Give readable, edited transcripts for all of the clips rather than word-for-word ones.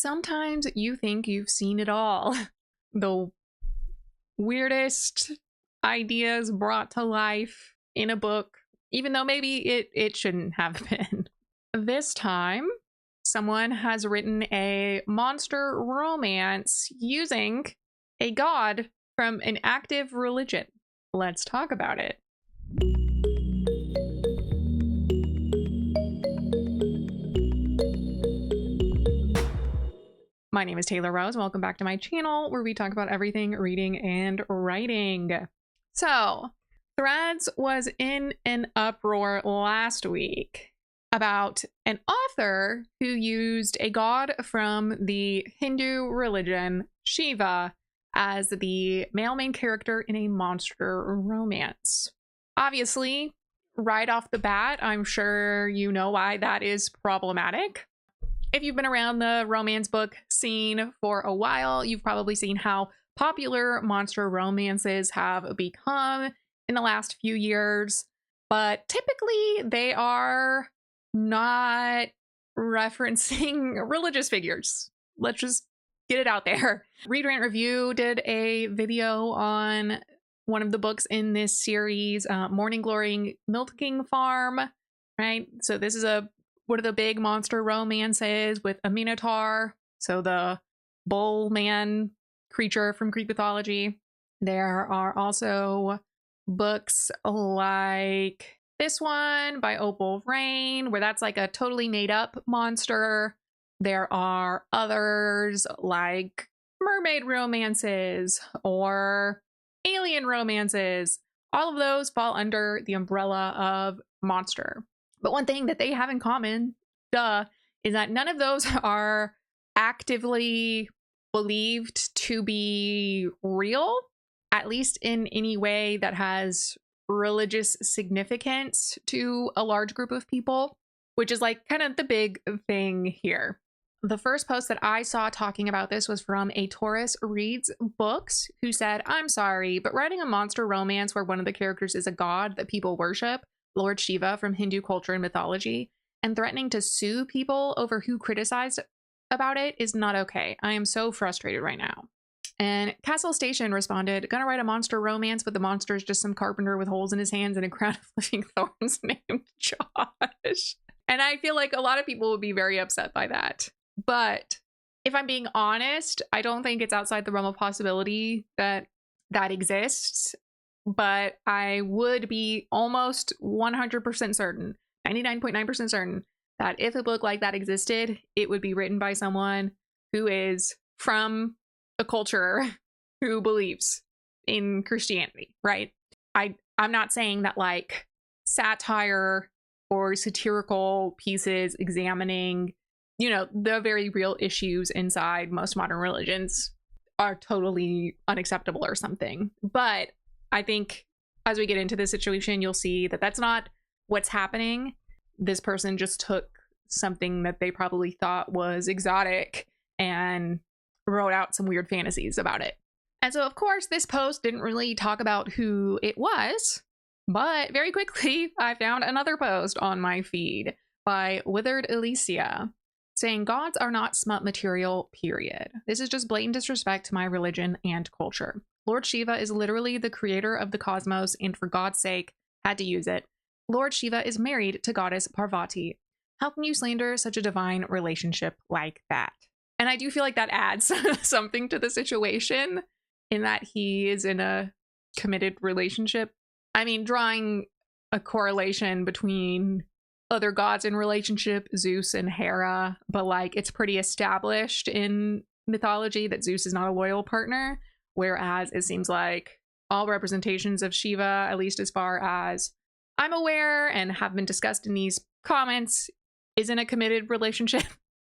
Sometimes you think you've seen it all. The weirdest ideas brought to life in a book, even though maybe it shouldn't have been. This time, someone has written a monster romance using a god from an active religion. Let's talk about it. My name is Taylor Rose. Welcome back to my channel where we talk about everything reading and writing. So, Threads was in an uproar last week about an author who used a god from the Hindu religion, Shiva, as the male main character in a monster romance. Obviously, right off the bat, I'm sure you know why that is problematic. If you've been around the romance book scene for a while, you've probably seen how popular monster romances have become in the last few years, but typically they are not referencing religious figures. Let's just get it out there. Read, Rant, Review did a video on one of the books in this series, Morning Glory Milking Farm, right? So this is one of the big monster romances with a minotaur, so the bull man creature from Greek mythology. There are also books like this one by Opal Rain, where that's like a totally made up monster. There are others like mermaid romances or alien romances. All of those fall under the umbrella of monster. But one thing that they have in common, is that none of those are actively believed to be real, at least in any way that has religious significance to a large group of people, which is like kind of the big thing here. The first post that I saw talking about this was from a Taurus Reads Books, who said, "I'm sorry, but writing a monster romance where one of the characters is a god that people worship, Lord Shiva from Hindu culture and mythology, and threatening to sue people over who criticized about it is not okay. I am so frustrated right now." And Castle Station responded, "Gonna write a monster romance, but the monster is just some carpenter with holes in his hands and a crown of living thorns named Josh." And I feel like a lot of people would be very upset by that. But if I'm being honest, I don't think it's outside the realm of possibility that that exists. But I would be almost 100% certain, 99.9% certain, that if a book like that existed, it would be written by someone who is from a culture who believes in Christianity, right? I'm not saying that like satire or satirical pieces examining, the very real issues inside most modern religions are totally unacceptable or something. But I think as we get into this situation, you'll see that that's not what's happening. This person just took something that they probably thought was exotic and wrote out some weird fantasies about it. And so, of course, this post didn't really talk about who it was, but very quickly I found another post on my feed by Withered Alicia saying, "Gods are not smut material, period. This is just blatant disrespect to my religion and culture. Lord Shiva is literally the creator of the cosmos, and for God's sake, had to use it. Lord Shiva is married to goddess Parvati. How can you slander such a divine relationship like that?" And I do feel like that adds something to the situation in that he is in a committed relationship. I mean, drawing a correlation between other gods in relationship, Zeus and Hera, but like it's pretty established in mythology that Zeus is not a loyal partner. Whereas it seems like all representations of Shiva, at least as far as I'm aware and have been discussed in these comments, is in a committed relationship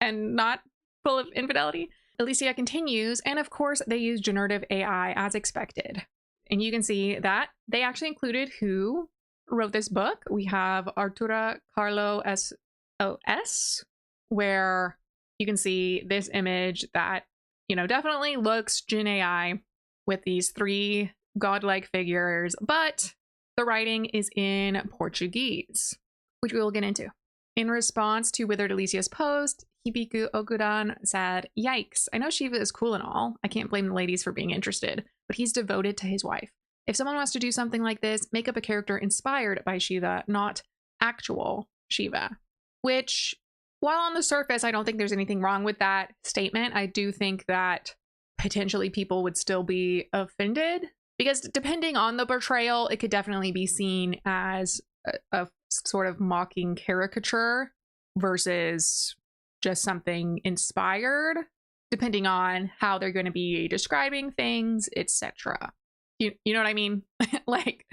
and not full of infidelity. Alicia continues, and of course they use generative AI as expected. And you can see that they actually included who wrote this book. We have Artura Carlo SOS, where you can see this image that, definitely looks Gen AI with these three godlike figures, but the writing is in Portuguese, which we will get into. In response to Withered Alicia's post, Hibiku Okudan said, "Yikes. I know Shiva is cool and all. I can't blame the ladies for being interested, but he's devoted to his wife. If someone wants to do something like this, make up a character inspired by Shiva, not actual Shiva." Which, while on the surface, I don't think there's anything wrong with that statement. I do think that potentially people would still be offended because depending on the portrayal, it could definitely be seen as a sort of mocking caricature versus just something inspired, depending on how they're going to be describing things, etc. You know what I mean? Like,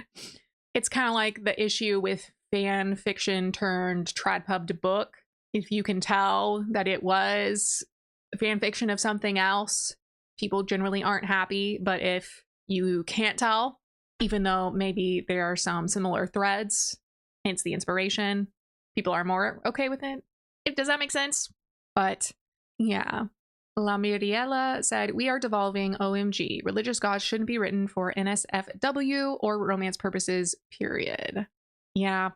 it's kind of like the issue with fan fiction turned tradpub book. If you can tell that it was fan fiction of something else, people generally aren't happy. But if you can't tell, even though maybe there are some similar threads, hence the inspiration, people are more okay with it. Does that make sense? But yeah. La Miriella said, "We are devolving, OMG. Religious gods shouldn't be written for NSFW or romance purposes, period." Yeah.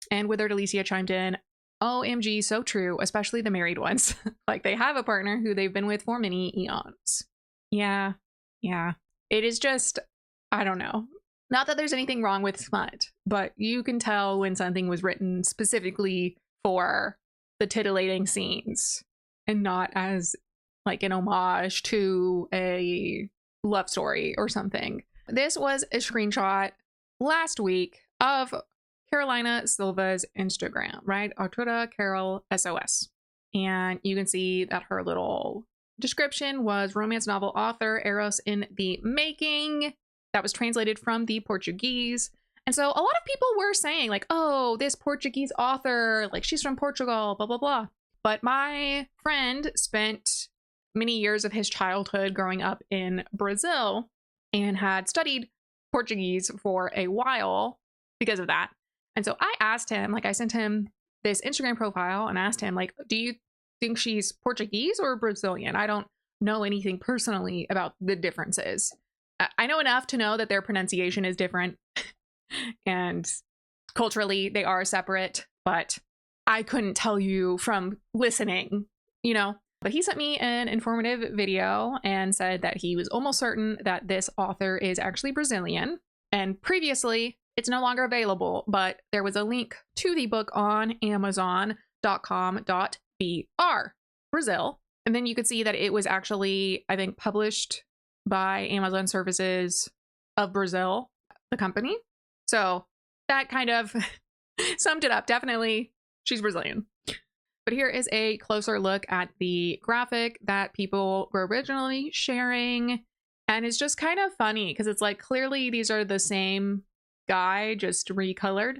And Withered Alicia chimed in, "OMG, so true, especially the married ones." Like they have a partner who they've been with for many eons. Yeah. Yeah. It is just, I don't know. Not that there's anything wrong with smut, but you can tell when something was written specifically for the titillating scenes and not as like an homage to a love story or something. This was a screenshot last week of Carolina Silva's Instagram, right? Artura Carol SOS. And you can see that her little description was romance novel author, Eros in the making. That was translated from the Portuguese. And so a lot of people were saying like, oh, this Portuguese author, like she's from Portugal, blah, blah, blah. But my friend spent many years of his childhood growing up in Brazil and had studied Portuguese for a while because of that. And so I asked him, like I sent him this Instagram profile and asked him like, do you think she's Portuguese or Brazilian? I don't know anything personally about the differences. I know enough to know that their pronunciation is different and culturally they are separate, but I couldn't tell you from listening, you know. But he sent me an informative video and said that he was almost certain that this author is actually Brazilian. And previously, it's no longer available, but there was a link to the book on amazon.com.br, Brazil. And then you could see that it was actually, I think, published by Amazon Services of Brazil, the company. So that kind of summed it up. Definitely, she's Brazilian. But here is a closer look at the graphic that people were originally sharing. And it's just kind of funny because it's like clearly these are the same guy, just recolored.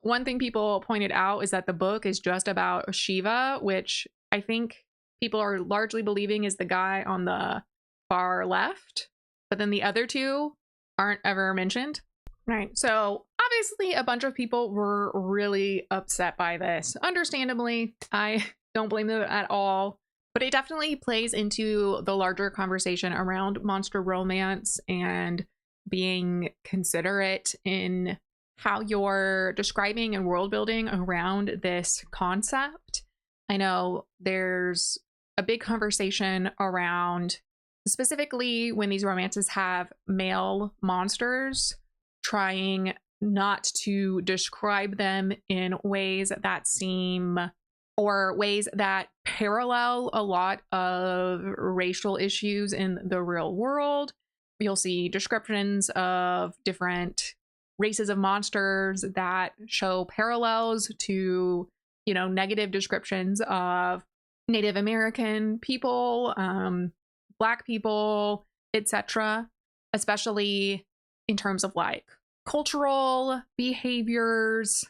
One thing people pointed out is that the book is just about Shiva, which I think people are largely believing is the guy on the far left. But then the other two aren't ever mentioned. Right. So obviously a bunch of people were really upset by this. Understandably, I don't blame them at all. But it definitely plays into the larger conversation around monster romance and being considerate in how you're describing and world building around this concept. I know there's a big conversation around specifically when these romances have male monsters, trying not to describe them in ways that seem or ways that parallel a lot of racial issues in the real world. You'll see descriptions of different races of monsters that show parallels to, you know, negative descriptions of Native American people, Black people, etc., especially in terms of like cultural behaviors.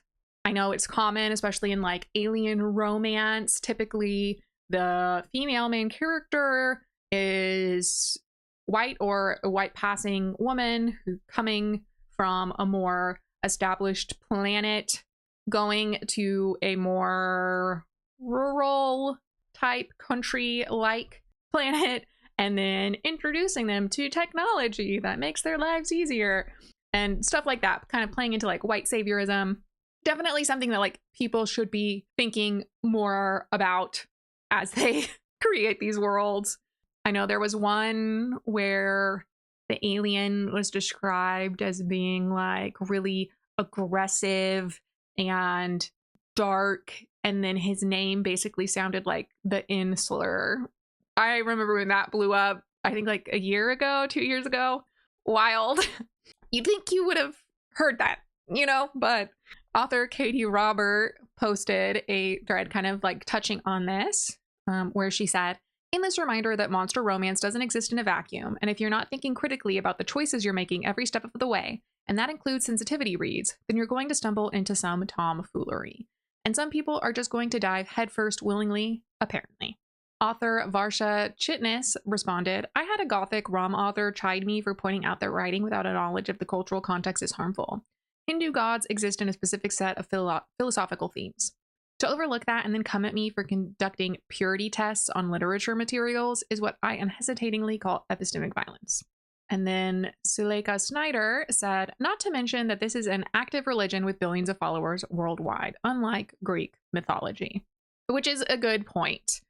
I know it's common, especially in like alien romance. Typically, the female main character is white or a white passing woman who coming from a more established planet, going to a more rural type country-like planet, and then introducing them to technology that makes their lives easier and stuff like that, kind of playing into like white saviorism. Definitely something that like people should be thinking more about as they create these worlds. I know there was one where the alien was described as being like really aggressive and dark, and then his name basically sounded like the insular. I remember when that blew up, I think like a year ago, 2 years ago. Wild. You'd think you would have heard that, you know, but author Katie Robert posted a thread kind of like touching on this, where she said, "In this reminder that monster romance doesn't exist in a vacuum, and if you're not thinking critically about the choices you're making every step of the way, and that includes sensitivity reads, then you're going to stumble into some tomfoolery. And some people are just going to dive headfirst willingly, apparently." Author Varsha Chitnis responded, "I had a gothic rom author chide me for pointing out that writing without a knowledge of the cultural context is harmful. Hindu gods exist in a specific set of philosophical themes. To overlook that and then come at me for conducting purity tests on literature materials is what I unhesitatingly call epistemic violence." And then Suleika Snyder said, "Not to mention that this is an active religion with billions of followers worldwide, unlike Greek mythology." Which is a good point.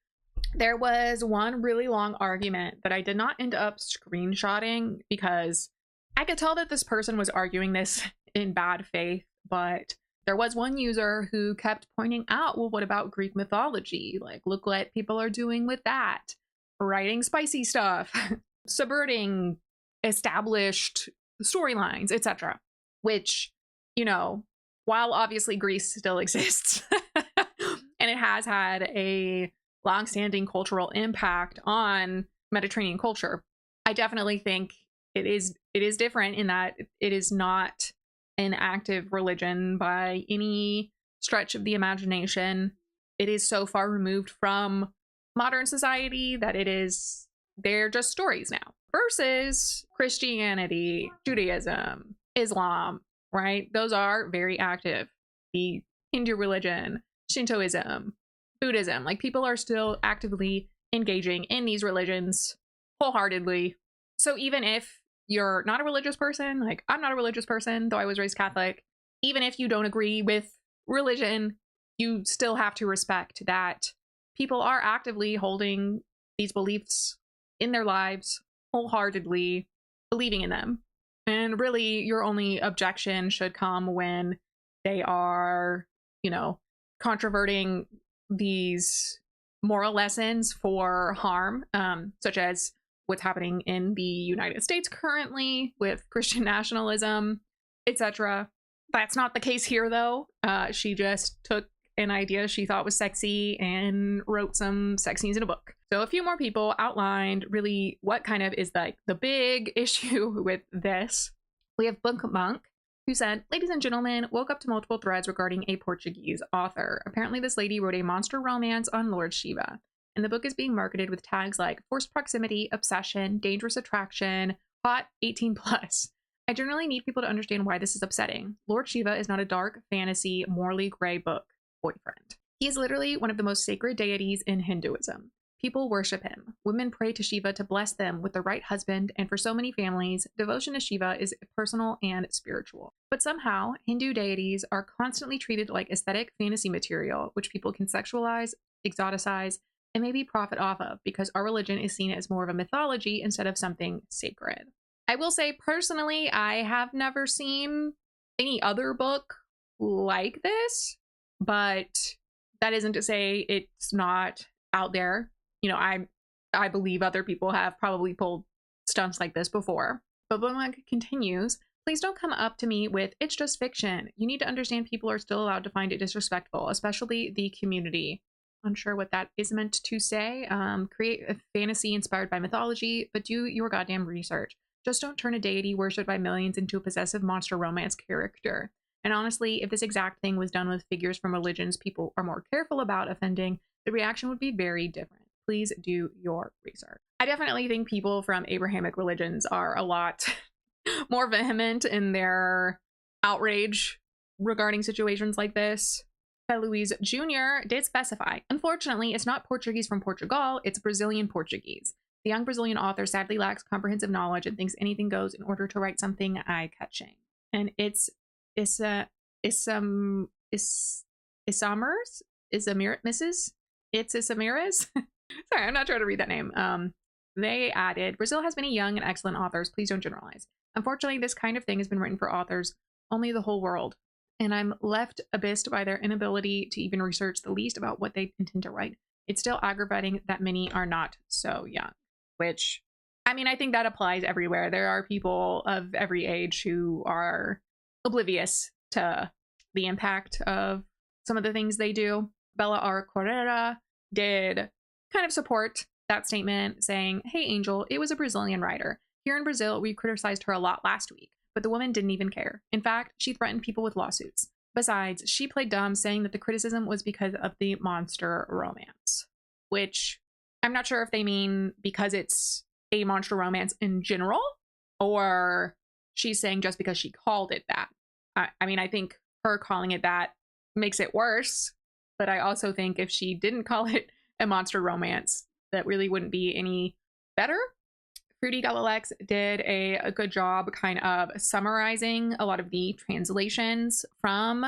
There was one really long argument that I did not end up screenshotting because I could tell that this person was arguing this in bad faith, but there was one user who kept pointing out, well, what about Greek mythology? Like, look what people are doing with that. Writing spicy stuff, subverting established storylines, etc. Which, you know, while obviously Greece still exists and it has had a long-standing cultural impact on Mediterranean culture, I definitely think it is different in that it is not an active religion by any stretch of the imagination. It is so far removed from modern society that they're just stories now. Versus Christianity, Judaism, Islam, right? Those are very active. The Hindu religion, Shintoism, Buddhism, like people are still actively engaging in these religions wholeheartedly. So even if you're not a religious person, like I'm not a religious person, though I was raised Catholic, even if you don't agree with religion, you still have to respect that people are actively holding these beliefs in their lives, wholeheartedly believing in them. And really, your only objection should come when they are, you know, controverting these moral lessons for harm, such as what's happening in the United States currently with Christian nationalism, etc. That's not the case here, though. She just took an idea she thought was sexy and wrote some sex scenes in a book. So a few more people outlined really what kind of is like the big issue with this. We have Book Monk, who said, "Ladies and gentlemen, woke up to multiple threads regarding a Portuguese author. Apparently this lady wrote a monster romance on Lord Shiva, and the book is being marketed with tags like forced proximity, obsession, dangerous attraction, hot 18 plus. I generally need people to understand why this is upsetting. Lord Shiva is not a dark, fantasy, morally gray book boyfriend. He is literally one of the most sacred deities in Hinduism. People worship him. Women pray to Shiva to bless them with the right husband, and for so many families, devotion to Shiva is personal and spiritual. But somehow, Hindu deities are constantly treated like aesthetic fantasy material, which people can sexualize, exoticize, and maybe profit off of, because our religion is seen as more of a mythology instead of something sacred." I will say, personally, I have never seen any other book like this, but that isn't to say it's not out there. You know, I believe other people have probably pulled stunts like this before. But Book continues, "Please don't come up to me with, it's just fiction. You need to understand people are still allowed to find it disrespectful, especially the community." Unsure what that is meant to say. Create a fantasy inspired by mythology, but do your goddamn research. Just don't turn a deity worshipped by millions into a possessive monster romance character. And honestly, if this exact thing was done with figures from religions people are more careful about offending, the reaction would be very different. Please do your research. I definitely think people from Abrahamic religions are a lot more vehement in their outrage regarding situations like this. Louise Jr. did specify, "Unfortunately, it's not Portuguese from Portugal, it's Brazilian Portuguese. The young Brazilian author sadly lacks comprehensive knowledge and thinks anything goes in order to write something eye-catching." And it's Mrs. Sorry, I'm not trying to read that name. They added, Brazil has many young and excellent authors. Please don't generalize. Unfortunately, this kind of thing has been written for authors, only the whole world. And I'm left abyssed by their inability to even research the least about what they intend to write. It's still aggravating that many are not so young. Which, I mean, I think that applies everywhere. There are people of every age who are oblivious to the impact of some of the things they do. Bella R. Correia did kind of support that statement, saying, "Hey, Angel, it was a Brazilian writer. Here in Brazil, we criticized her a lot last week, but the woman didn't even care. In fact, she threatened people with lawsuits. Besides, she played dumb, saying that the criticism was because of the monster romance," which I'm not sure if they mean because it's a monster romance in general, or she's saying just because she called it that. I mean, I think her calling it that makes it worse, but I also think if she didn't call it a monster romance, that really wouldn't be any better. Fruity Galilex did a good job kind of summarizing a lot of the translations from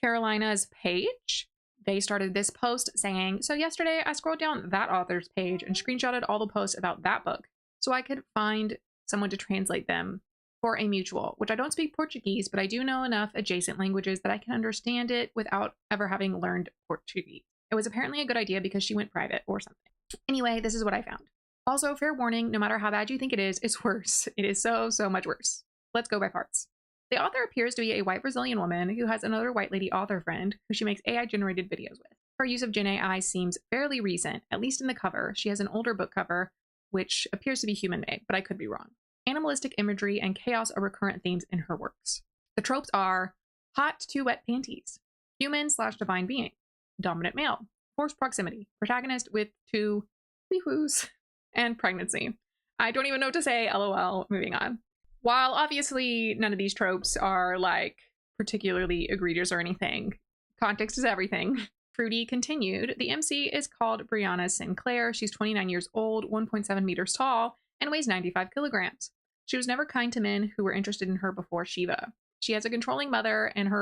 Carolina's page. They started this post saying, "So yesterday I scrolled down that author's page and screenshotted all the posts about that book so I could find someone to translate them for a mutual, which I don't speak Portuguese, but I do know enough adjacent languages that I can understand it without ever having learned Portuguese. It was apparently a good idea because she went private or something. Anyway, this is what I found. Also, fair warning, no matter how bad you think it is, it's worse. It is so, so much worse. Let's go by parts. The author appears to be a white Brazilian woman who has another white lady author friend who she makes AI-generated videos with. Her use of Gen AI seems fairly recent, at least in the cover. She has an older book cover, which appears to be human-made, but I could be wrong. Animalistic imagery and chaos are recurrent themes in her works. The tropes are hot to wet panties, human/divine being, dominant male, forced proximity, protagonist with two wee-woos, and pregnancy. I don't even know what to say, lol, moving on. While obviously none of these tropes are like particularly egregious or anything, context is everything. Fruity continued, the MC is called Brianna Sinclair. She's 29 years old, 1.7 meters tall, and weighs 95 kilograms. She was never kind to men who were interested in her before Shiva. She has a controlling mother, and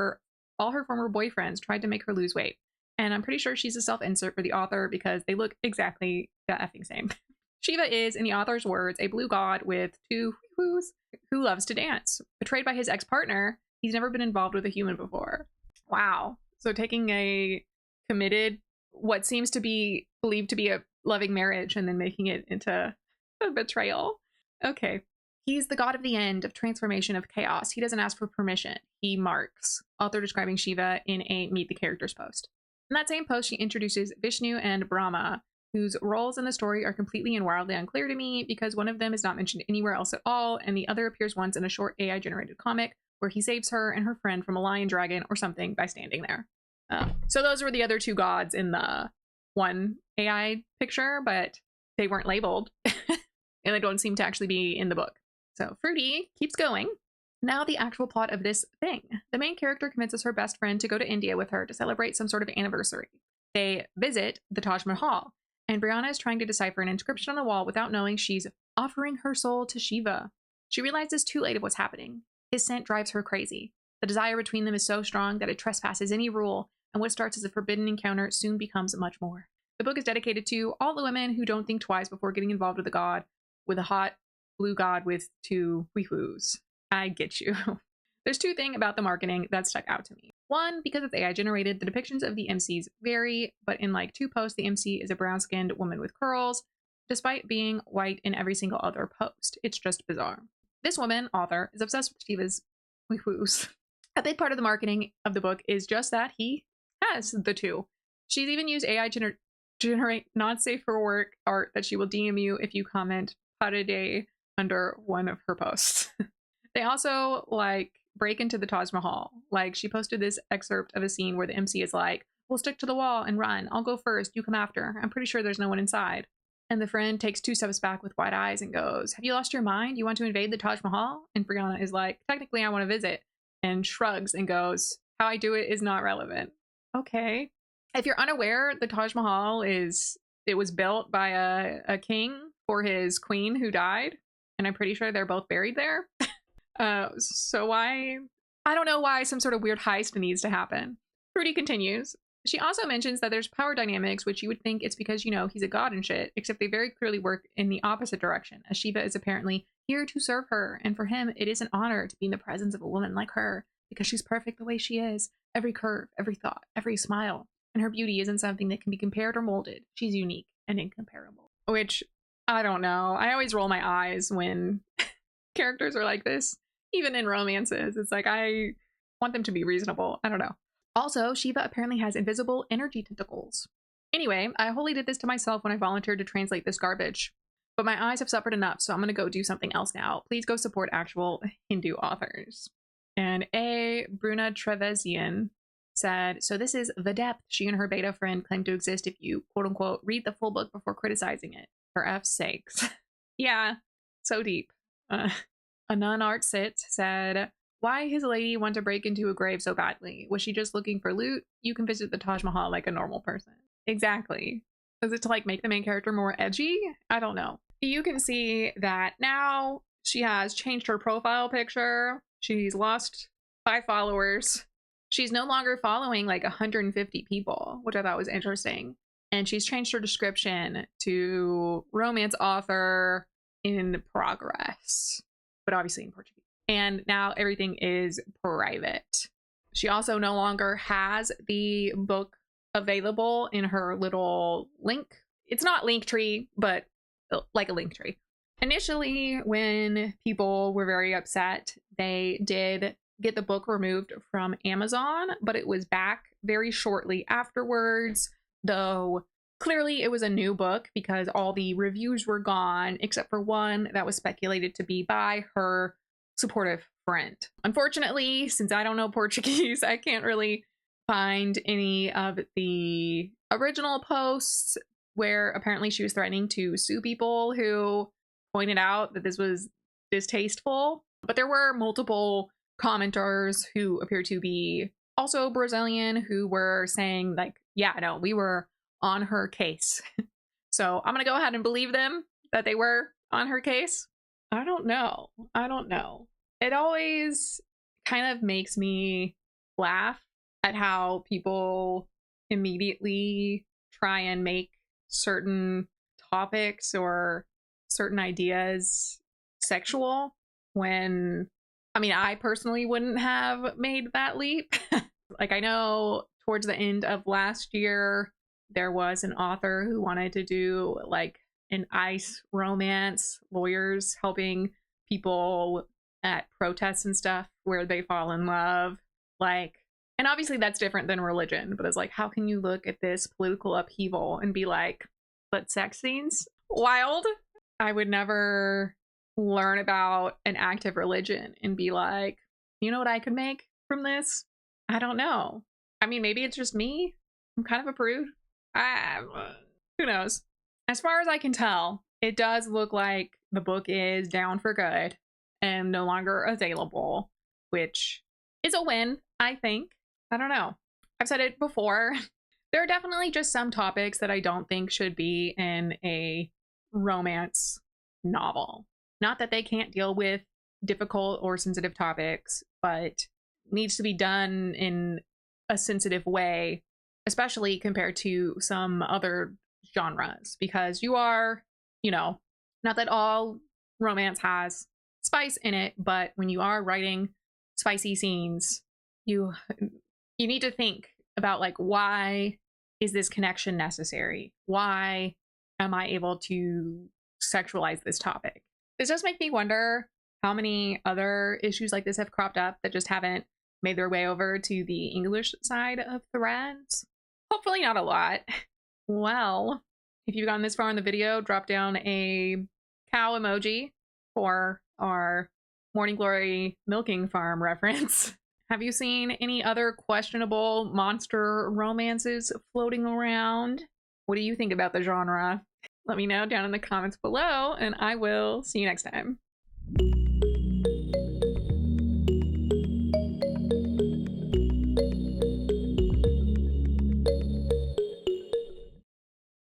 all her former boyfriends tried to make her lose weight. And I'm pretty sure she's a self-insert for the author because they look exactly the effing same. Shiva is, in the author's words, a blue god with two whoos who loves to dance. Betrayed by his ex-partner, he's never been involved with a human before. Wow. So taking a committed, what seems to be believed to be a loving marriage, and then making it into a betrayal. Okay. He's the god of the end, of transformation, of chaos. He doesn't ask for permission. He marks. Author describing Shiva in a Meet the Characters post. In that same post, she introduces Vishnu and Brahma, whose roles in the story are completely and wildly unclear to me because one of them is not mentioned anywhere else at all, and the other appears once in a short AI-generated comic where he saves her and her friend from a lion dragon or something by standing there. So those were the other two gods in the one AI picture, but they weren't labeled, and they don't seem to actually be in the book. So Fruity keeps going. Now the actual plot of this thing. The main character convinces her best friend to go to India with her to celebrate some sort of anniversary. They visit the Taj Mahal, and Brianna is trying to decipher an inscription on the wall without knowing she's offering her soul to Shiva. She realizes too late of what's happening. His scent drives her crazy. The desire between them is so strong that it trespasses any rule, and what starts as a forbidden encounter soon becomes much more. The book is dedicated to all the women who don't think twice before getting involved with a hot blue god with two wee-woos. I get you. There's two things about the marketing that stuck out to me. One, because it's AI generated, the depictions of the MCs vary, but in like two posts, the MC is a brown-skinned woman with curls, despite being white in every single other post. It's just bizarre. This woman, author, is obsessed with Shiva's wee-woos. A big part of the marketing of the book is just that he has the two. She's even used AI generate not safe for work art that she will DM you if you comment "Para day" under one of her posts. They also like break into the Taj Mahal. Like she posted this excerpt of a scene where the MC is like, "We'll stick to the wall and run. I'll go first. You come after. I'm pretty sure there's no one inside." And the friend takes 2 steps back with wide eyes and goes, "Have you lost your mind? You want to invade the Taj Mahal?" And Brianna is like, "Technically, I want to visit," and shrugs and goes, "How I do it is not relevant." Okay. If you're unaware, the Taj Mahal was built by a king for his queen who died. And I'm pretty sure they're both buried there. So why? I don't know why some sort of weird heist needs to happen. Fruity continues. She also mentions that there's power dynamics, which you would think it's because, you know, he's a god and shit, except they very clearly work in the opposite direction, as Shiva is apparently here to serve her, and for him, it is an honor to be in the presence of a woman like her, because she's perfect the way she is. Every curve, every thought, every smile, and her beauty isn't something that can be compared or molded. She's unique and incomparable. Which, I don't know. I always roll my eyes when characters are like this, even in romances. It's like, I want them to be reasonable. I don't know. Also, Shiva apparently has invisible energy tentacles. Anyway, I wholly did this to myself when I volunteered to translate this garbage. But my eyes have suffered enough, so I'm gonna go do something else now. Please go support actual Hindu authors. And Bruna Trevezian said, so this is the depth she and her beta friend claim to exist if you, quote unquote, read the full book before criticizing it. For F's sakes. Yeah, so deep. Anan Art Sit said, why his lady want to break into a grave so badly? Was she just looking for loot? You can visit the Taj Mahal like a normal person. Exactly. Is it to like make the main character more edgy? I don't know. You can see that now she has changed her profile picture. She's lost 5 followers. She's no longer following like 150 people, which I thought was interesting. And she's changed her description to romance author in progress, but obviously in Portuguese. And now everything is private. She also no longer has the book available in her little link. It's not Linktree, but like a Linktree. Initially, when people were very upset, they did get the book removed from Amazon, but it was back very shortly afterwards, though clearly it was a new book because all the reviews were gone, except for one that was speculated to be by her supportive friend. Unfortunately, since I don't know Portuguese, I can't really find any of the original posts where apparently she was threatening to sue people who pointed out that this was distasteful. But there were multiple commenters who appear to be also Brazilian who were saying like, yeah, no, we were on her case. So I'm gonna go ahead and believe them that they were on her case. I don't know. It always kind of makes me laugh at how people immediately try and make certain topics or certain ideas sexual when, I mean, I personally wouldn't have made that leap. Like, I know towards the end of last year, there was an author who wanted to do like an ICE romance, lawyers helping people at protests and stuff where they fall in love. Like, and obviously that's different than religion, but it's like, how can you look at this political upheaval and be like, but sex scenes? Wild. I would never learn about an active religion and be like, you know what I could make from this? I don't know. I mean, maybe it's just me. I'm kind of a prude. Who knows? As far as I can tell, it does look like the book is down for good and no longer available, which is a win, I think. I don't know. I've said it before. There are definitely just some topics that I don't think should be in a romance novel. Not that they can't deal with difficult or sensitive topics, but needs to be done in a sensitive way, especially compared to some other genres, because you are, you know, not that all romance has spice in it, but when you are writing spicy scenes, you need to think about like, why is this connection necessary? Why am I able to sexualize this topic? This does make me wonder how many other issues like this have cropped up that just haven't made their way over to the English side of Threads. Hopefully not a lot. Well, if you've gotten this far in the video, drop down a cow emoji for our Morning Glory milking farm reference. Have you seen any other questionable monster romances floating around? What do you think about the genre? Let me know down in the comments below, and I will see you next time.